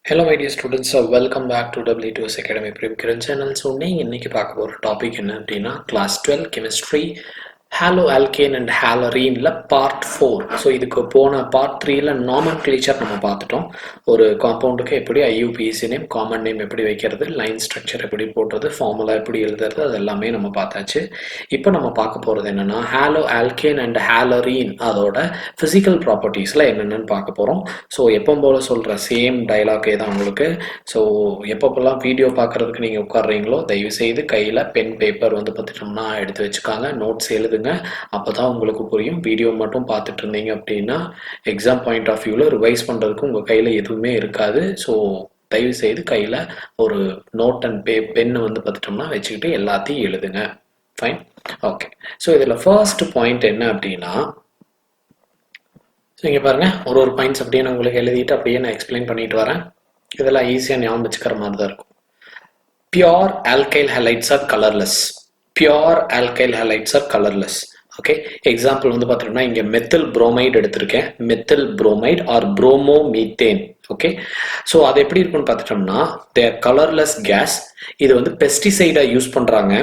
Hello my dear students, welcome back to W2S Academy Prem channel. So இன்னைக்கு பார்க்க போற topic என்ன அப்படின்னா class 12 chemistry Haloalkane and Haloarene part 4. So இதுக்கு போன part 3ல nomenclature நம்ம பார்த்துட்டோம். ஒரு காம்பவுண்டுக்கு எப்படி IUPAC நேம், காமன் நேம் எப்படி வைக்கிறது, லைன் ஸ்ட்ரக்சர் எப்படி போடுறது, ஃபார்முலா எப்படி எழுதுறது, அது எல்லாமே நம்ம பார்த்தாச்சு. இப்போ நம்ம பார்க்க போறது என்னன்னா Haloalkane and Haloarene அதோட physical propertiesல என்னென்னு பார்க்க போறோம். ஸோ எப்பவும் போல சொல்ற சேம் டைலாகே தான் உங்களுக்கு. ஸோ எப்பப்பெல்லாம் வீடியோ பார்க்கறதுக்கு நீங்க உட்கார்றீங்களோ தயவு செய்து கையில பென் பேப்பர் வந்து பார்த்துட்டோம்னா எடுத்து வச்சுக்காங்க, நோட்ஸ் எழுதுங்க. அப்பதான் உங்களுக்கு புரியும். வீடியோ மட்டும் பார்த்துட்டு இருந்தீங்க அப்படின்னா எக்ஸாம் பாயிண்ட் ஆஃப் வியூல ரிவைஸ் பண்றதுக்கு உங்க கையில எதுவுமே இருக்காது. ஸோ தயவு செய்து கையில ஒரு நோட் அண்ட் பென் வந்து பார்த்துட்டோம்னா வச்சுக்கிட்டு எல்லாத்தையும் எழுதுங்க. Fine, okay. ஸோ இதுல ஃபர்ஸ்ட் பாயிண்ட் என்ன அப்படின்னா, இங்க பாருங்க, ஒரு பாயிண்ட்ஸ் அப்படியே நான் உங்களுக்கு எழுதிட்டு அப்படியே நான் எக்ஸ்பிளைன் பண்ணிட்டு வரேன். இதெல்லாம் ஈஸியா ஞாபகம் வச்சுக்கிற மாதிரி தான் இருக்கும். Pure alkyl halides are colourless. Pure alkyl halides are colourless. Okay, example வந்து பார்த்தோம்னா இங்க மெத்தில் புரோமைடு எடுத்திருக்கேன். Methyl bromide or bromomethane. Okay, so அது எப்படி இருக்குன்னு பார்த்துட்டோம்னா தேர் கலர்லெஸ் கேஸ். இது வந்து பெஸ்டிசைடா யூஸ் பண்றாங்க.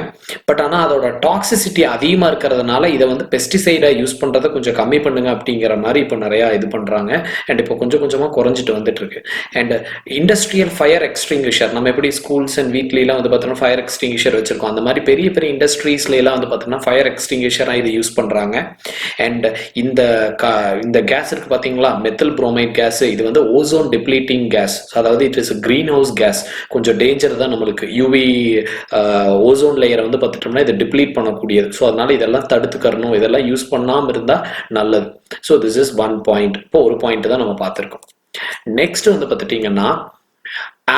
பட் ஆனால் அதோட டாக்ஸிசிட்டி அதிகமாக இருக்கிறதுனால இதை வந்து பெஸ்டிசைடா யூஸ் பண்றதை கொஞ்சம் கம்மி பண்ணுங்க அப்படிங்கிற மாதிரி இப்போ நிறைய இது பண்றாங்க. அண்ட் இப்போ கொஞ்சம் கொஞ்சமாக குறைஞ்சிட்டு வந்துட்டு இருக்கு. அண்ட் இண்டஸ்ட்ரியல் ஃபயர் எக்ஸ்டிங்விஷர், நம்ம எப்படி ஸ்கூல்ஸ் அண்ட் வீட்லாம் வந்து பார்த்தோம்னா ஃபயர் எக்ஸ்டிங்விஷர் வச்சிருக்கோம், அந்த மாதிரி பெரிய பெரிய இண்டஸ்ட்ரீஸ்ல எல்லாம் வந்து பார்த்தோம்னா ஃபயர் எக்ஸ்டிங்விஷராக இதை யூஸ் பண்றாங்க. அண்ட் இந்த கேஸ் இருக்கு பாத்தீங்களா, மெத்தில் புரோமைட் கேஸ், இது வந்து ஓசோன் டிப்ளீட்டிங் கேஸ். அதாவது it is green house case. கொஞ்சம் டேஞ்சர் தான் நம்மளுக்கு. யூவி ஓசோன் லேயரை வந்து பார்த்துட்டோம்னா இதை டிப்ளீட் பண்ணக்கூடியது. ஸோ அதனால இதெல்லாம் தடுத்துக்கறணும், இதெல்லாம் யூஸ் பண்ணாம இருந்தா நல்லது. So this is one point. இப்போ ஒரு பாயிண்ட் தான் நம்ம பார்த்துருக்கோம். நெக்ஸ்ட் வந்து பார்த்துட்டீங்கன்னா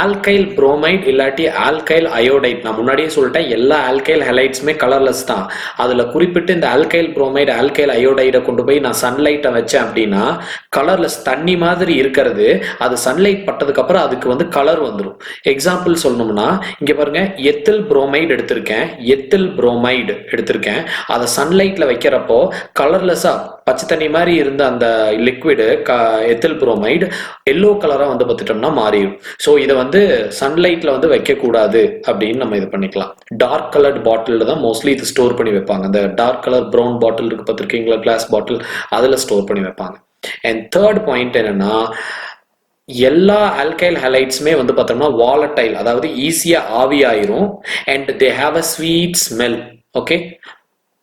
ஆல்கைல் புரோமைட் இல்லாட்டி ஆல்கைல் அயோடைட். நான் முன்னாடியே சொல்லிட்டேன் எல்லா ஆல்கைல் ஹலைட்ஸுமே கலர்லெஸ் தான். அதுல குறிப்பிட்டு இந்த ஆல்கைல் புரோமைட் ஆல்கைல் அயோடைடை கொண்டு போய் நான் சன்லைட்டை வச்சேன் அப்படின்னா கலர்லெஸ், தண்ணி மாதிரி இருக்கிறது அது சன்லைட் பட்டதுக்கு அப்புறம் அதுக்கு வந்து கலர் வந்துடும். எக்ஸாம்பிள் சொல்லணும்னா இங்க பாருங்க, எத்தில் புரோமைடு எடுத்திருக்கேன். எத்தில் புரோமைடு எடுத்திருக்கேன், அதை சன்லைட்ல வைக்கிறப்போ கலர்லெஸ்ஸா பச்சை தண்ணி மாதிரி இருந்த அந்த லிக்விடு எத்தில் புரோமைடு எல்லோ கலரா வந்து பார்த்துட்டோம்னா மாறிடும். ஸோ இதை வந்து சன்லைட்ல வந்து வைக்க கூடாது அப்படின்னு நம்ம இது பண்ணிக்கலாம். டார்க் கலர்ட் பாட்டில் தான் மோஸ்ட்லி இது ஸ்டோர் பண்ணி வைப்பாங்க. அந்த டார்க் கலர் ப்ரௌன் பாட்டில் இருக்கு பார்த்துருக்கீங்களா, கிளாஸ் பாட்டில், அதுல ஸ்டோர் பண்ணி வைப்பாங்க. அண்ட் தேர்ட் பாயிண்ட் என்னன்னா, எல்லா ஆல்கைல் ஹலைட்ஸுமே வந்து பார்த்தோம்னா வாலடைல், அதாவது ஈஸியா ஆவி ஆயிரும். And they have a sweet smell. Okay,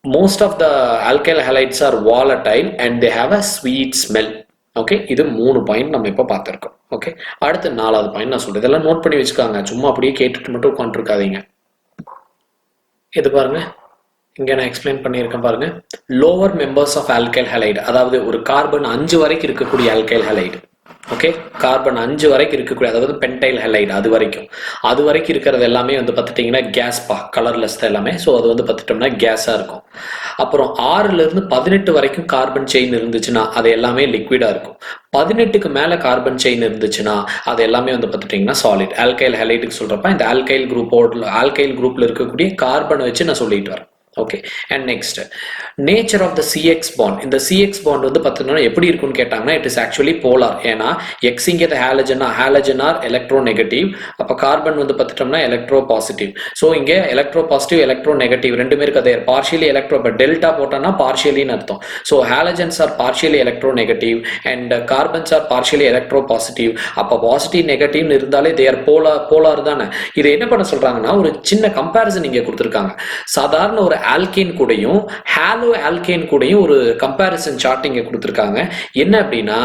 most of the alkyl halides are volatile and they have a sweet smell. Okay, இது 3 பாயிண்ட் நம்ம இப்போ பார்த்துருக்கோம். ஓகே, அடுத்து 4வது பாயிண்ட் நான் சொல்றேன். இதெல்லாம் நோட் பண்ணி வச்சுக்காங்க, சும்மா அப்படியே கேட்டுட்டு மட்டும் உட்காந்துருக்காதீங்க. இது பாருங்க, இங்க நான் எக்ஸ்பிளைன் பண்ணியிருக்கேன் பாருங்க. Lower members of alkyl halide, அதாவது ஒரு கார்பன் 5 வரைக்கும் இருக்கக்கூடிய ஆல்கைல் ஹலைடு. ஓகே, கார்பன் 5 வரைக்கும் இருக்கக்கூடிய, அதாவது பென்டைல் ஹலைடு அது வரைக்கும் இருக்கிறது எல்லாமே வந்து பார்த்துட்டீங்கன்னா கேஸ் பா, கலர்லெஸ் தான் எல்லாமே. ஸோ அது வந்து பார்த்துட்டோம்னா கேஸா இருக்கும். அப்புறம் 6ல இருந்து 18 வரைக்கும் கார்பன் செயின் இருந்துச்சுன்னா அது எல்லாமே லிக்விடா இருக்கும். 18க்கு மேல கார்பன் செயின் இருந்துச்சுன்னா அது எல்லாமே வந்து பார்த்துட்டீங்கன்னா சாலிட். ஆல்கைல் ஹலைடுக்கு சொல்றப்ப இந்த ஆல்கைல் குரூப்ல இருக்கக்கூடிய கார்பனை வச்சு நான் சொல்லிட்டு வரேன். Okay, and next nature of the CX bond. இந்த சிஎக்ஸ் பாண்ட் வந்து பார்த்தீங்கன்னா எப்படி இருக்குன்னு கேட்டாங்கன்னா இட் இஸ் ஆக்சுவலி போலார். ஏன்னா எக்ஸ் இங்கே ஹாலஜன் ஆர் எலக்ட்ரோ நெகட்டிவ், அப்போ கார்பன் வந்து பார்த்துட்டோம்னா எலக்ட்ரோ பாசிட்டிவ். ஸோ இங்கே எலக்ட்ரோ பாசிட்டிவ் எலக்ட்ரோ நெகட்டிவ் ரெண்டுமே இருக்குது. பார்ஷியலி எலக்ட்ரோ, இப்போ டெல்டா போட்டோம்னா பார்ஷியலின்னு அர்த்தம். So halogens are partially electronegative and carbons are partially electropositive. அப்போ பாசிட்டிவ் நெகட்டிவ்னு இருந்தாலே தே ஆர் போலார் தானே. இதை என்ன பண்ண சொல்றாங்கன்னா ஒரு சின்ன கம்பேரிசன் இங்கே கொடுத்துருக்காங்க. சாதாரண ஒரு ஆல்கேன் கூடயும் ஹாலோ ஆல்கேன் கூடயும் ஒரு கம்பேரிசன் சார்ட் இங்க கொடுத்திருக்காங்க. என்ன அப்படின்னா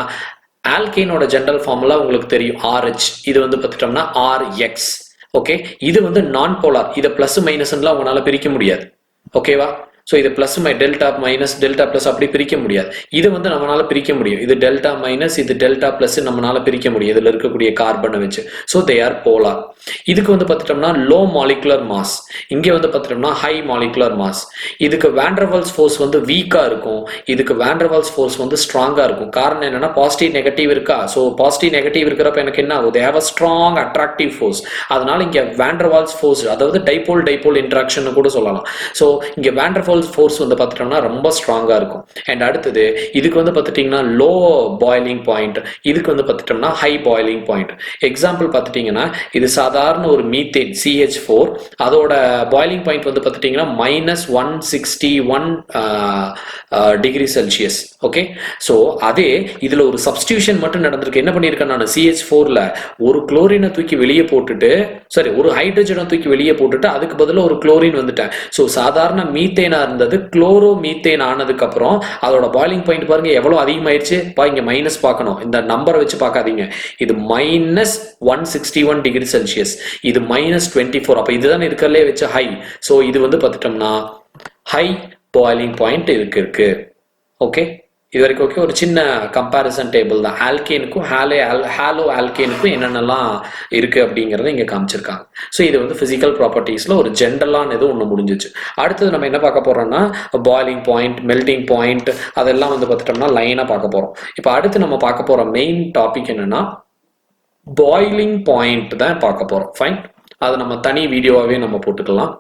ஆல்கேனோட ஜெனரல் ஃபார்முலா உங்களுக்கு தெரியும், RH. இது வந்து பார்த்துட்டோம்னா RX. ஓகே, இது வந்து நான் போலார். இதை பிளஸ் மைனஸ்லாம் உங்களால பிரிக்க முடியாது. ஓகேவா? ஸோ இது plus delta minus delta plus அப்படி பிரிக்க முடியாது. இது வந்து நம்மளால பிரிக்க முடியும். இது டெல்டா மைனஸ், இது டெல்டா பிளஸ் நம்மளால பிரிக்க முடியும் இதுல இருக்கக்கூடிய கார்பனை வச்சு. So they are polar. இதுக்கு வந்து பார்த்துட்டோம்னா லோ மாலிகுலர் மாஸ், இங்க வந்து பார்த்துட்டோம்னா ஹை மாலிகுலர் மாஸ். இதுக்கு வாண்டர்வால்ஸ் ஃபோர்ஸ் வந்து வீக்கா இருக்கும், இதுக்கு வாண்டர்வால்ஸ் ஃபோர்ஸ் வந்து ஸ்ட்ராங்கா இருக்கும். காரணம் என்னன்னா பாசிட்டிவ் நெகட்டிவ் இருக்கா. ஸோ பாசிட்டிவ் நெகட்டிவ் இருக்கிறப்ப எனக்கு என்ன ஆகும், they have a strong attractive force. அதனால இங்க வாண்டர்வால்ஸ் ஃபோர்ஸ், அதாவது டைபோல் இன்டராக்ஷன் கூட சொல்லலாம். ஸோ இங்க வாண்டர்வால்ஸ் ஃபோர்ஸ் வந்து பார்த்துட்டோம்னா ரொம்ப ஸ்ட்ராங்காக இருக்கும். அண்ட் அடுத்தது இதுக்கு வந்து பார்த்துட்டிங்கன்னா லோ பாய்லிங் பாயிண்ட், இதுக்கு வந்து பார்த்துட்டோம்னா ஹை பாய்லிங் பாயிண்ட். எக்ஸாம்பிள் பார்த்துட்டிங்கன்னா இது சாதாரண ஒரு மீத்தேன் CH4, அதோட பாய்லிங் பாயிண்ட் வந்து பார்த்துட்டிங்கன்னா -161 டிகிரி செல்சியஸ். ஓகே, ஸோ அதே இதில் ஒரு சப்ஸ்டியூஷன் மட்டும் நடந்திருக்கு. என்ன பண்ணியிருக்கேன் நான், CH4ல ஒரு குளோரினை தூக்கி வெளியே போட்டுட்டு, சாரி ஒரு ஹைட்ரஜனை தூக்கி வெளியே போட்டுட்டு அதுக்கு பதிலாக ஒரு குளோரின் வந்துட்டேன். ஸோ சாதாரண மீத்தேனா இருந்தது குளோரோ மீத்தேன் ஆனதுக்கு அப்புறம் அதோட பாய்லிங் பாயிண்ட் பாருங்க எவ்வளவு அதிகமாயிருச்சு. இங்க மைனஸ் பார்க்கணும், இந்த நம்பரை வச்சு பார்க்காதீங்க. இது -161 டிகிரி செல்சியஸ், இது -24. அப்ப இதுதான் இருக்கிறதுலே வச்ச ஹை. ஸோ இது வந்து பார்த்துட்டோம்னா ஹை பாய்லிங் பாயிண்ட் இருக்கு. ஓகே, இது வரைக்கும் ஓகே. ஒரு சின்ன கம்பேரிசன் டேபிள் தான், ஆல்கேனுக்கும் ஹாலோ ஆல்கேனுக்கும் என்னென்னலாம் இருக்கு அப்படிங்கிறத இங்கே காமிச்சிருக்காங்க. ஸோ இது வந்து ஃபிசிக்கல் ப்ராப்பர்ட்டிஸில் ஒரு ஜென்ரலான இது ஒன்று முடிஞ்சிச்சு. அடுத்தது நம்ம என்ன பார்க்க போறோம்னா பாய்லிங் பாயிண்ட், மெல்டிங் பாயிண்ட், அதெல்லாம் வந்து பார்த்துட்டோம்னா லைனாக பார்க்க போகிறோம். இப்போ அடுத்து நம்ம பார்க்க போகிற மெயின் டாபிக் என்னன்னா பாய்லிங் பாயிண்ட் தான் பார்க்க போகிறோம். ஃபைன், அது நம்ம தனி வீடியோவாகவே நம்ம போட்டுக்கலாம்.